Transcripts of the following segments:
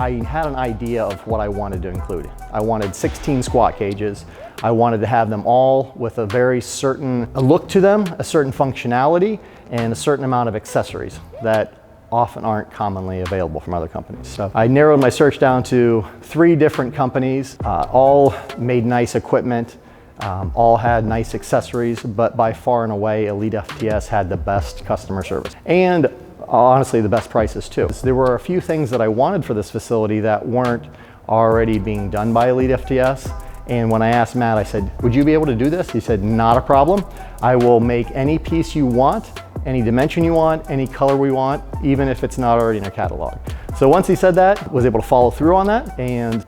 I had an idea of what I wanted to include. I wanted 16 squat cages. I wanted to have them all with a very certain look to them, a certain functionality, and a certain amount of accessories that often aren't commonly available from other companies. So I narrowed my search down to 3 different companies, all made nice equipment, all had nice accessories, but by far and away, elitefts had the best customer service. And honestly, the best prices too. There were a few things that I wanted for this facility that weren't already being done by elitefts. And when I asked Matt, I said, would you be able to do this? He said, not a problem. I will make any piece you want, any dimension you want, any color we want, even if it's not already in a catalog. So once he said that, was able to follow through on that and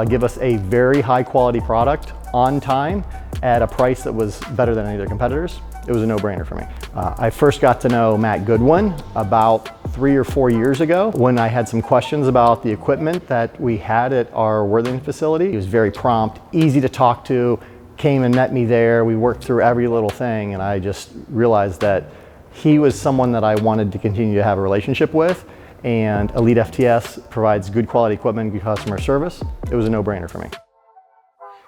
give us a very high quality product on time at a price that was better than any of their competitors. It was a no-brainer for me. I first got to know Matt Goodwin about 3 or 4 years ago when I had some questions about the equipment that we had at our Worthington facility. He was very prompt, easy to talk to, came and met me there. We worked through every little thing, and I just realized that he was someone that I wanted to continue to have a relationship with, and elitefts provides good quality equipment, good customer service. It was a no-brainer for me.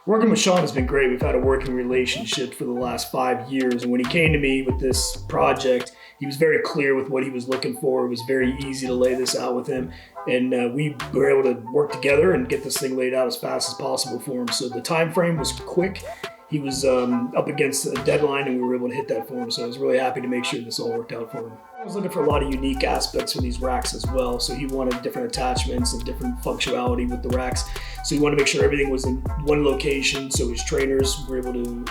Working with Sean has been great. We've had a working relationship for the last 5 years. And when he came to me with this project, he was very clear with what he was looking for. It was very easy to lay this out with him. And we were able to work together and get this thing laid out as fast as possible for him. So the time frame was quick. He was up against a deadline and we were able to hit that for him. So I was really happy to make sure this all worked out for him. I was looking for a lot of unique aspects for these racks as well. So he wanted different attachments and different functionality with the racks. So he wanted to make sure everything was in one location. So his trainers were able to,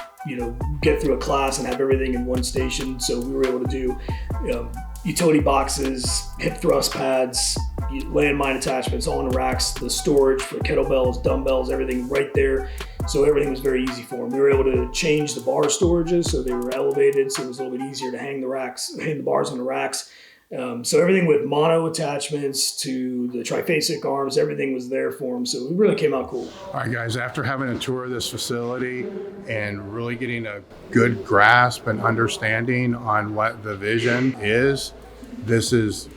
get through a class and have everything in one station. So we were able to do utility boxes, hip thrust pads, landmine attachments, all in the racks, the storage for kettlebells, dumbbells, everything right there. So everything was very easy for him. We were able to change the bar storages so they were elevated, so it was a little bit easier to hang the bars on the racks. So everything with mono attachments to the triphasic arms, everything was there for him. So it really came out cool. All right, guys, after having a tour of this facility and really getting a good grasp and understanding on what the vision is, this is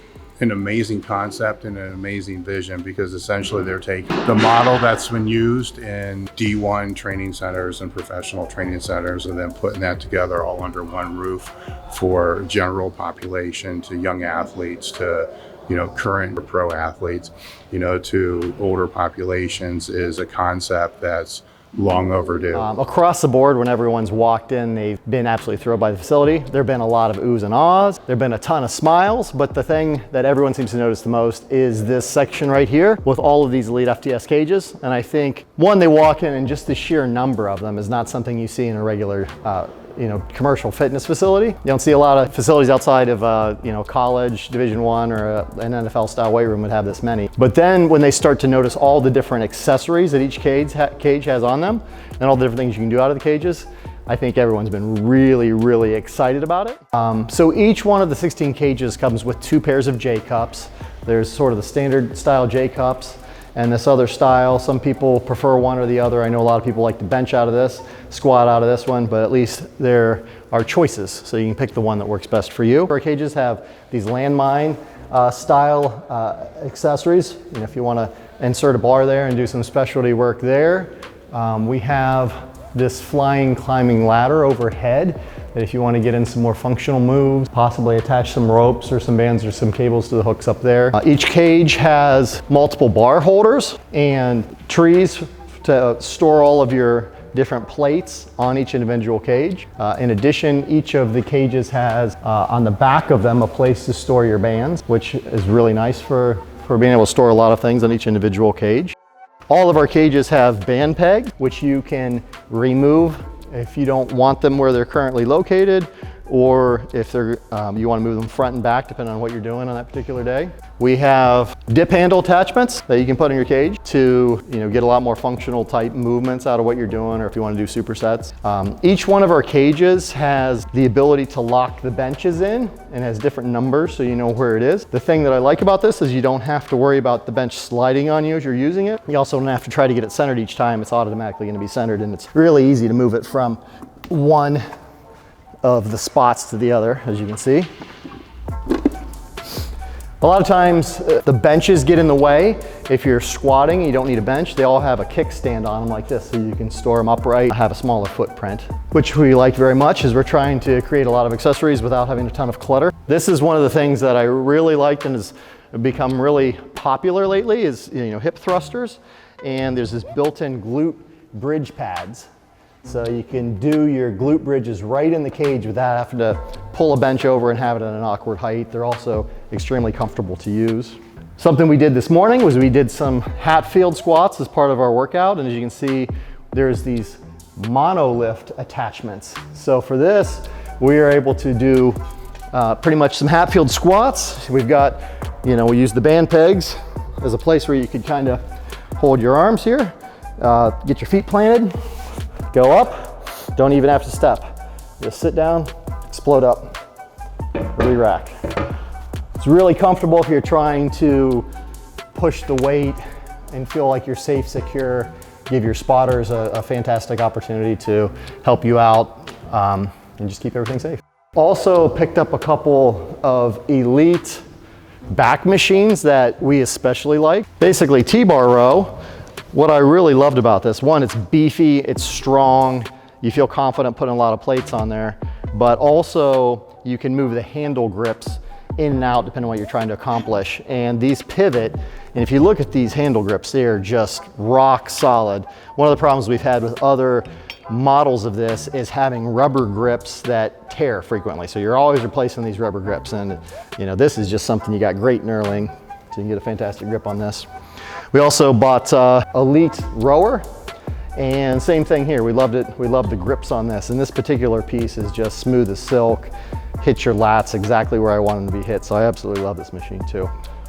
an amazing concept and an amazing vision, because essentially they're taking the model that's been used in D1 training centers and professional training centers and then putting that together all under one roof for general population, to young athletes, to current or pro athletes, to older populations, is a concept that's long overdue. Across the board, when everyone's walked in, they've been absolutely thrilled by the facility. There have been a lot of oohs and ahs. There have been a ton of smiles, but the thing that everyone seems to notice the most is this section right here with all of these elitefts cages. And I think, one, they walk in and just the sheer number of them is not something you see in a regular commercial fitness facility. You don't see a lot of facilities outside of college, Division I, or an NFL style weight room would have this many. But then when they start to notice all the different accessories that each cage has on them and all the different things you can do out of the cages, I think everyone's been really, really excited about it. So each one of the 16 cages comes with 2 pairs of J cups. There's sort of the standard style J cups and this other style. Some people prefer one or the other. I know a lot of people like to bench out of this, squat out of this one, but at least there are choices, so you can pick the one that works best for you. Our cages have these landmine style accessories. If you want to insert a bar there and do some specialty work there. We have this flying climbing ladder overhead that if you want to get in some more functional moves, possibly attach some ropes or some bands or some cables to the hooks up there. Each cage has multiple bar holders and trees to store all of your different plates on each individual cage. In addition, each of the cages has on the back of them a place to store your bands, which is really nice for being able to store a lot of things on each individual cage. All of our cages have band pegs, which you can remove if you don't want them where they're currently located, or if they're, you want to move them front and back depending on what you're doing on that particular day. We have dip handle attachments that you can put in your cage to get a lot more functional type movements out of what you're doing, or if you want to do supersets. Each one of our cages has the ability to lock the benches in and has different numbers so you know where it is. The thing that I like about this is you don't have to worry about the bench sliding on you as you're using it. You also don't have to try to get it centered each time. It's automatically going to be centered, and it's really easy to move it from one of the spots to the other, as you can see. A lot of times the benches get in the way. If you're squatting, you don't need a bench. They all have a kickstand on them like this, so you can store them upright, have a smaller footprint, which we liked very much as we're trying to create a lot of accessories without having a ton of clutter. This is one of the things that I really liked and has become really popular lately is, hip thrusters. And there's this built-in glute bridge pads. So you can do your glute bridges right in the cage without having to pull a bench over and have it at an awkward height. They're also extremely comfortable to use. Something we did this morning was we did some Hatfield squats as part of our workout. And as you can see, there's these monolift attachments. So for this, we are able to do pretty much some Hatfield squats. We've got, we use the band pegs as a place where you could kind of hold your arms here, get your feet planted, go up, don't even have to step. Just sit down, explode up, re-rack. It's really comfortable if you're trying to push the weight and feel like you're safe, secure, give your spotters a fantastic opportunity to help you out and just keep everything safe. Also picked up a couple of Elite back machines that we especially like. Basically T-bar row. What I really loved about this, one, it's beefy, it's strong, you feel confident putting a lot of plates on there, but also you can move the handle grips in and out depending on what you're trying to accomplish. And these pivot, and if you look at these handle grips, they're just rock solid. One of the problems we've had with other models of this is having rubber grips that tear frequently. So you're always replacing these rubber grips, and this is just something you got great knurling, so you can get a fantastic grip on this. We also bought Elite rower, and same thing here. We loved it. We love the grips on this, and this particular piece is just smooth as silk, hits your lats exactly where I want them to be hit. So I absolutely love this machine too.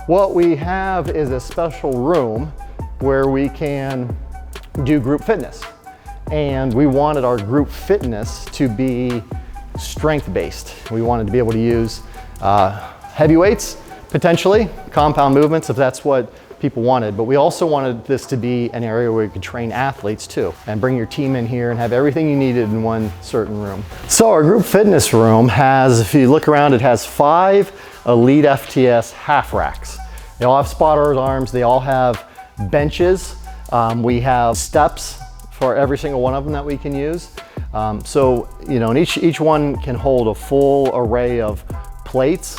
What we have is a special room where we can do group fitness, and we wanted our group fitness to be strength-based. We wanted to be able to use heavy weights, potentially compound movements if that's what people wanted, but we also wanted this to be an area where you could train athletes too and bring your team in here and have everything you needed in one certain room. So our group fitness room has, if you look around, it has 5 Elite FTS half racks. They all have spotters arms, they all have benches. We have steps for every single one of them that we can use. And each one can hold a full array of plates,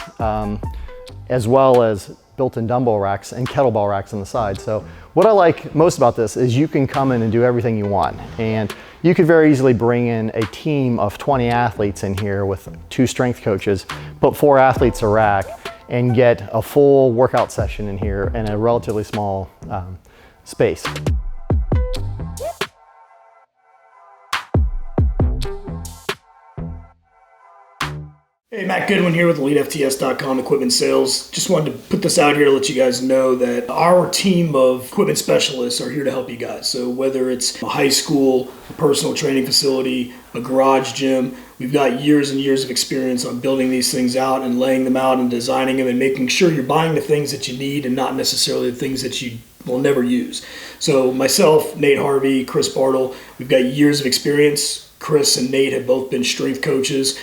as well as built-in dumbbell racks and kettlebell racks on the side. So what I like most about this is you can come in and do everything you want. And you could very easily bring in a team of 20 athletes in here with 2 strength coaches, put 4 athletes a rack, and get a full workout session in here in a relatively small space. Hey, Matt Goodwin here with elitefts.com equipment sales. Just wanted to put this out here to let you guys know that our team of equipment specialists are here to help you guys. So whether it's a high school, a personal training facility, a garage gym, we've got years and years of experience on building these things out and laying them out and designing them and making sure you're buying the things that you need and not necessarily the things that you will never use. So myself, Nate Harvey, Chris Bartle, we've got years of experience. Chris and Nate have both been strength coaches.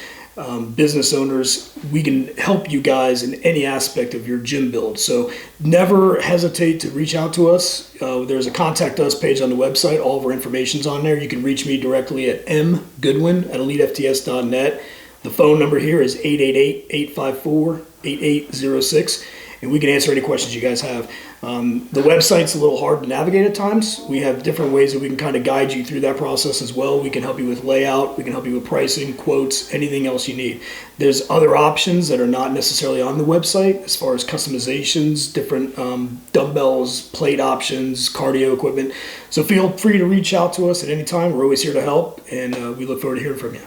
Business owners, we can help you guys in any aspect of your gym build. So never hesitate to reach out to us. There's a contact us page on the website. All of our information's on there. You can reach me directly at mgoodwin@elitefts.net. The phone number here is 888-854-8806, and we can answer any questions you guys have. The website's a little hard to navigate at times. We have different ways that we can kind of guide you through that process as well. We can help you with layout, we can help you with pricing, quotes, anything else you need. There's other options that are not necessarily on the website as far as customizations, different dumbbells, plate options, cardio equipment. So feel free to reach out to us at any time. We're always here to help, and we look forward to hearing from you.